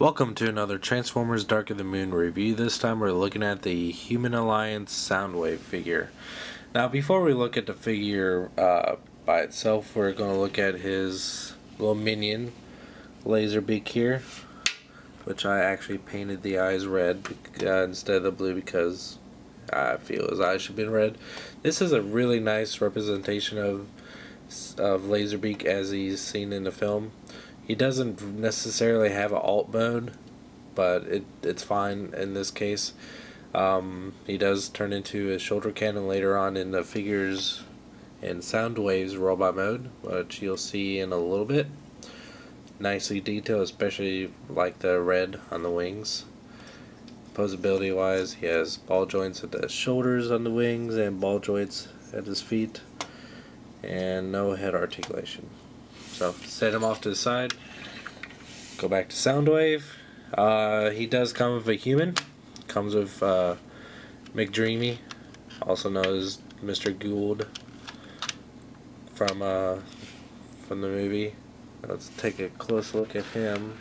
Welcome to another Transformers Dark of the Moon review. This time we're looking at the Human Alliance Soundwave figure. Now before we look at the figure by itself, we're going to look at his little minion, Laserbeak here, which I actually painted the eyes red instead of the blue because I feel his eyes should have been red. This is a really nice representation of Laserbeak as he's seen in the film. He doesn't necessarily have an alt mode, but it's fine in this case. He does turn into a shoulder cannon later on in the figures and Soundwave's robot mode, which you'll see in a little bit. Nicely detailed, especially like the red on the wings. Poseability wise, he has ball joints at the shoulders on the wings and ball joints at his feet, and no head articulation. So set him off to the side. Go back to Soundwave. He does come with a human. Comes with McDreamy, also known as Mr. Gould from the movie. Let's take a close look at him.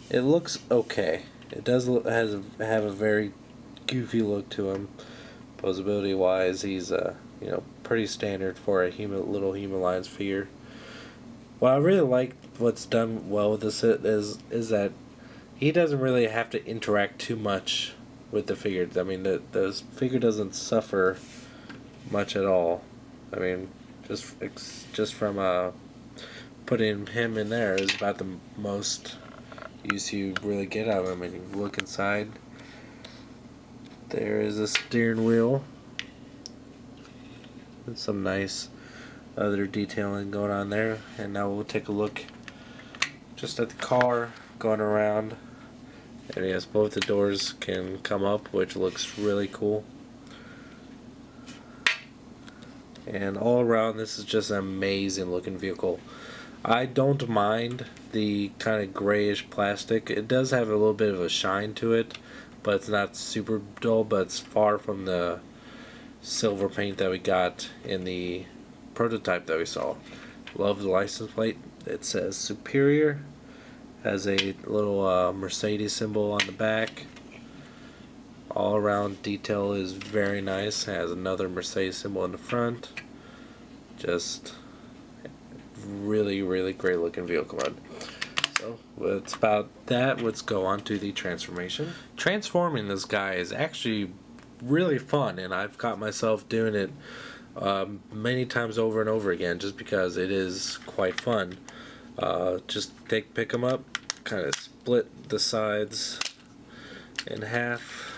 It looks okay. It does have a very goofy look to him. Posability wise, he's pretty standard for a little Human Alliance figure. What I really like, what's done well with this is that he doesn't really have to interact too much with the figure. I mean, the figure doesn't suffer much at all. I mean, just from putting him in there is about the most use you really get out of him. And you look inside. There is a steering wheel. And some nice other detailing going on there. And now we'll take a look just at the car going around. And yes, both the doors can come up, which looks really cool. And all around, this is just an amazing looking vehicle. I don't mind the kind of grayish plastic. It does have a little bit of a shine to it, but it's not super dull, but it's far from the silver paint that we got in the prototype that we saw. Love the license plate. It says Superior. Has a little Mercedes symbol on the back. All around detail is very nice. Has another Mercedes symbol in the front. Just really, really great looking vehicle mode. So it's about that. Let's go on to the transformation. Transforming this guy is actually really fun, and I've caught myself doing it many times over and over again just because it is quite fun. Just pick them up, kind of split the sides in half.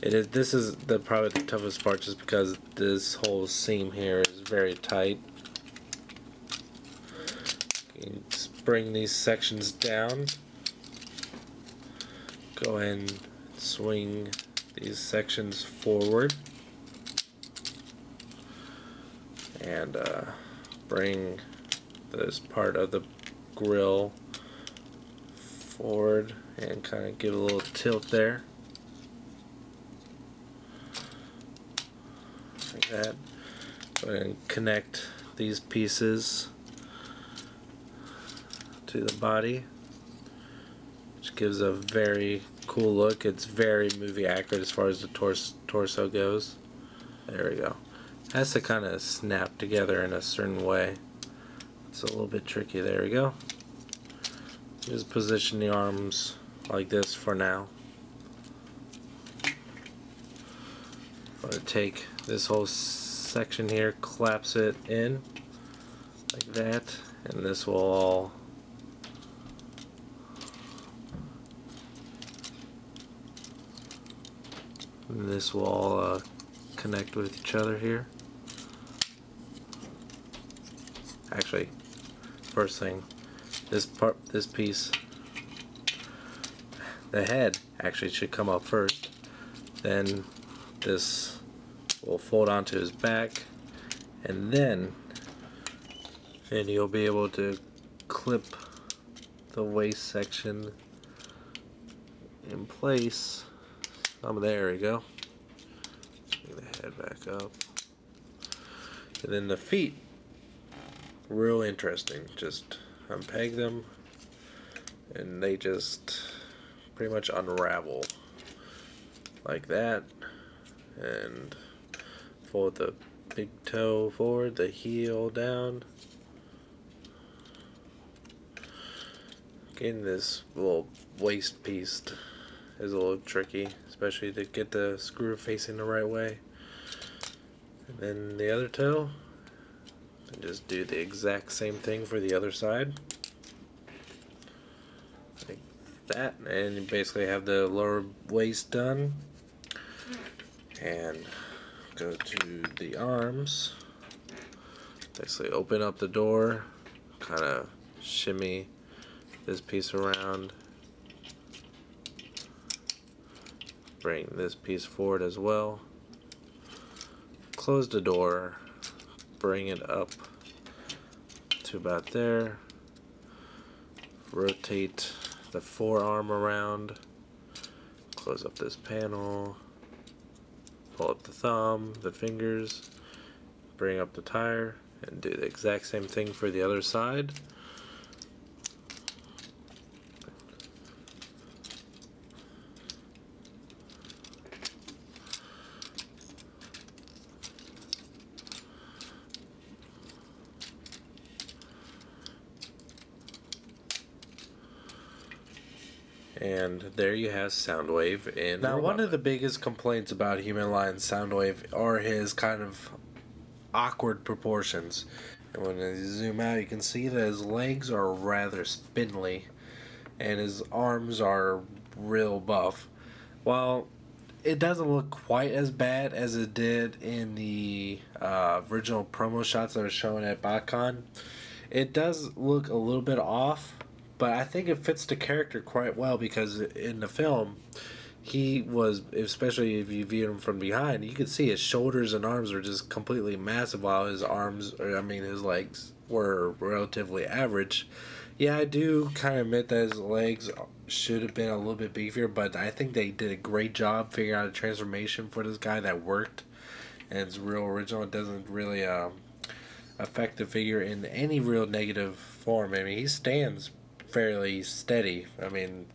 This is probably the toughest part just because this whole seam here is very tight. You can bring these sections down. Go ahead and swing these sections forward and bring this part of the grill forward and kind of give a little tilt there like that. Go ahead and connect these pieces to the body, which gives a very cool look. It's very movie accurate as far as the torso goes. There we go. Has to kind of snap together in a certain way. It's a little bit tricky. There we go. Just position the arms like this for now. I'm going to take this whole section here, collapse it in like that, and this will all connect with each other here. Actually, first thing, this piece, the head actually should come up first. Then this will fold onto his back, and then you'll be able to clip the waist section in place. There we go. Bring the head back up. And then the feet real interesting. Just unpeg them, and they just pretty much unravel like that. And fold the big toe forward, the heel down. Getting this little waist piece is a little tricky, especially to get the screw facing the right way. And then the other toe, and just do the exact same thing for the other side. Like that, and you basically have the lower waist done. And go to the arms. Basically open up the door, kind of shimmy this piece around, bring this piece forward as well, close the door, bring it up to about there, rotate the forearm around, close up this panel, pull up the thumb, the fingers, bring up the tire, and do the exact same thing for the other side. And there you have Soundwave. And now, one of the biggest complaints about Human-Lion's Soundwave are his kind of awkward proportions. And when you zoom out, you can see that his legs are rather spindly, and his arms are real buff. While it doesn't look quite as bad as it did in the original promo shots that were shown at BotCon, it does look a little bit off. But I think it fits the character quite well, because in the film, he was, especially if you view him from behind, you could see his shoulders and arms were just completely massive, while his his legs were relatively average. Yeah, I do kind of admit that his legs should have been a little bit beefier, but I think they did a great job figuring out a transformation for this guy that worked, and it's real original. It doesn't really affect the figure in any real negative form. I mean, he stands fairly steady. I mean,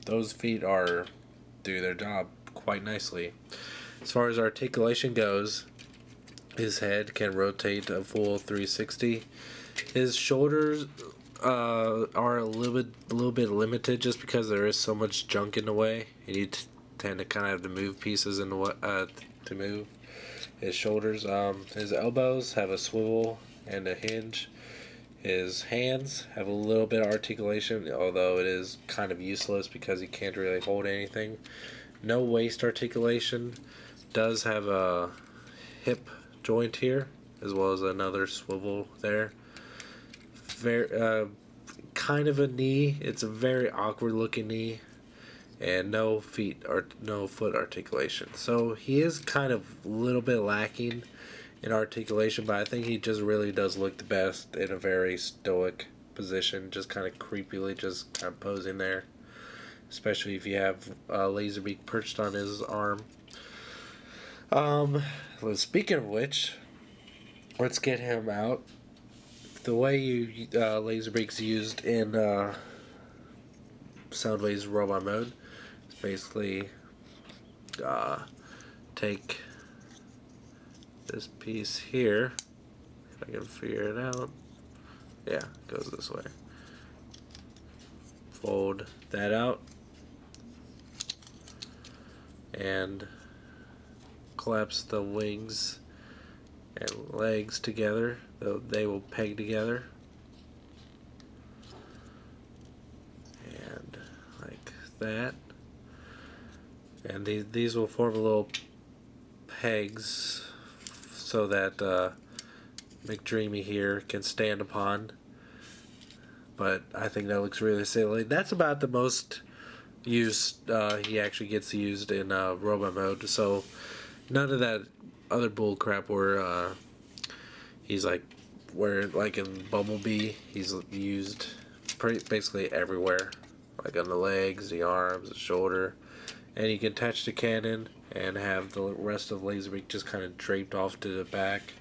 those feet do their job quite nicely. As far as articulation goes, his head can rotate a full 360. His shoulders are a little bit limited, just because there is so much junk in the way, and you tend to kind of have to move pieces in the to move his shoulders. His elbows have a swivel and a hinge. His hands have a little bit of articulation, although it is kind of useless because he can't really hold anything. No waist articulation. Does have a hip joint here, as well as another swivel there. Very, kind of a knee. It's a very awkward looking knee, and no foot articulation. So he is kind of a little bit lacking in articulation, but I think he just really does look the best in a very stoic position, just kind of creepily just kind of posing there, especially if you have Laserbeak perched on his arm. Well, speaking of which, let's get him out. The way Laserbeak's used in Soundwave's robot mode is basically take this piece here, if I can figure it out. Yeah, it goes this way. Fold that out and collapse the wings and legs together. They will peg together, and like that. And these will form little pegs so that McDreamy here can stand upon. But I think that looks really silly. That's about the most use he actually gets used in robot mode. So none of that other bull crap where he's like in Bumblebee, he's used basically everywhere, like on the legs, the arms, the shoulder, and you can attach the cannon and have the rest of Laserbeak just kind of draped off to the back.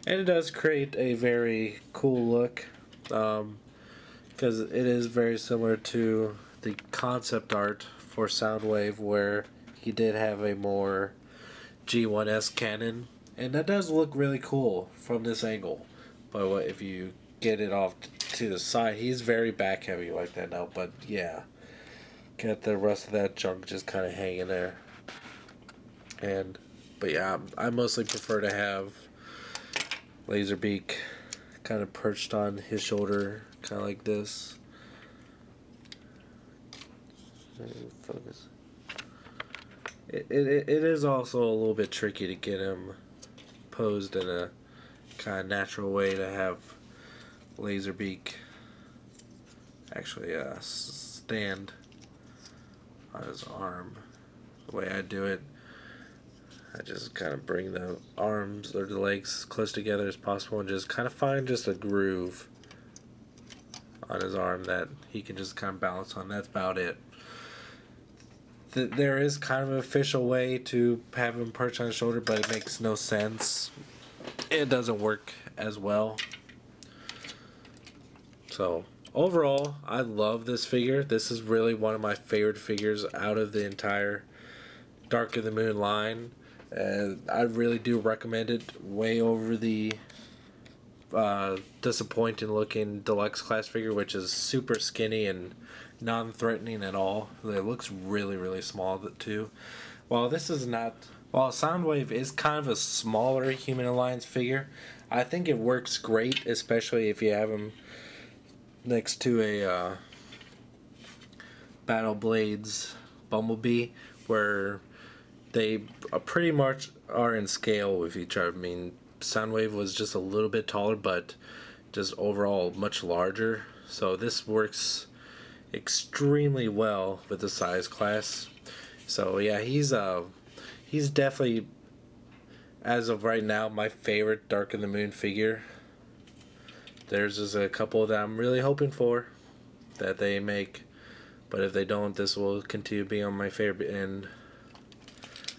And it does create a very cool look, because it is very similar to the concept art for Soundwave, where he did have a more G1S cannon, and that does look really cool from this angle. But if you get it off to the side, he's very back heavy like that now. But yeah, got the rest of that junk just kind of hanging there. But yeah, I mostly prefer to have Laserbeak kind of perched on his shoulder, kind of like this. Focus. It is also a little bit tricky to get him posed in a kind of natural way to have Laserbeak actually stand on his arm. The way I do it, I just kind of bring the arms or the legs as close together as possible and just kind of find just a groove on his arm that he can just kind of balance on. That's about it. There is kind of an official way to have him perch on his shoulder, but it makes no sense. It doesn't work as well. So overall, I love this figure. This is really one of my favorite figures out of the entire Dark of the Moon line. I really do recommend it. Way over the disappointing looking deluxe class figure, which is super skinny and non-threatening at all. It looks really, really small too. While Soundwave is kind of a smaller Human Alliance figure, I think it works great, especially if you have him next to a Battle Blades Bumblebee, where they pretty much are in scale with each other. I mean, Soundwave was just a little bit taller, but just overall much larger. So this works extremely well with the size class. So yeah, he's definitely, as of right now, my favorite Dark of the Moon figure. There's just a couple that I'm really hoping for that they make, but if they don't, this will continue to be on my favorite. And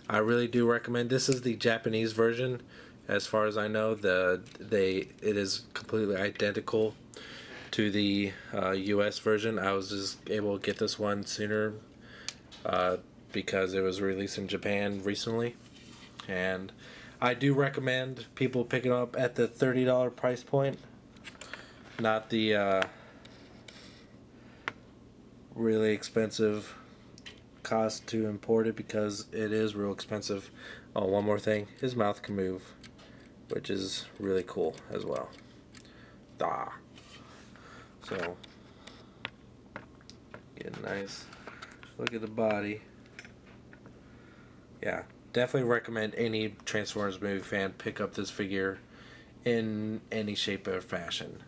I really do recommend. This is the Japanese version, as far as I know. It is completely identical to the US version. I was just able to get this one sooner because it was released in Japan recently, and I do recommend people pick it up at the $30 price point, not the really expensive cost to import it, because it is real expensive. Oh, one more thing, his mouth can move, which is really cool as well. So get a nice look at the body. Yeah, definitely recommend any Transformers movie fan pick up this figure in any shape or fashion.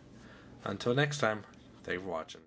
Until next time, thanks for watching.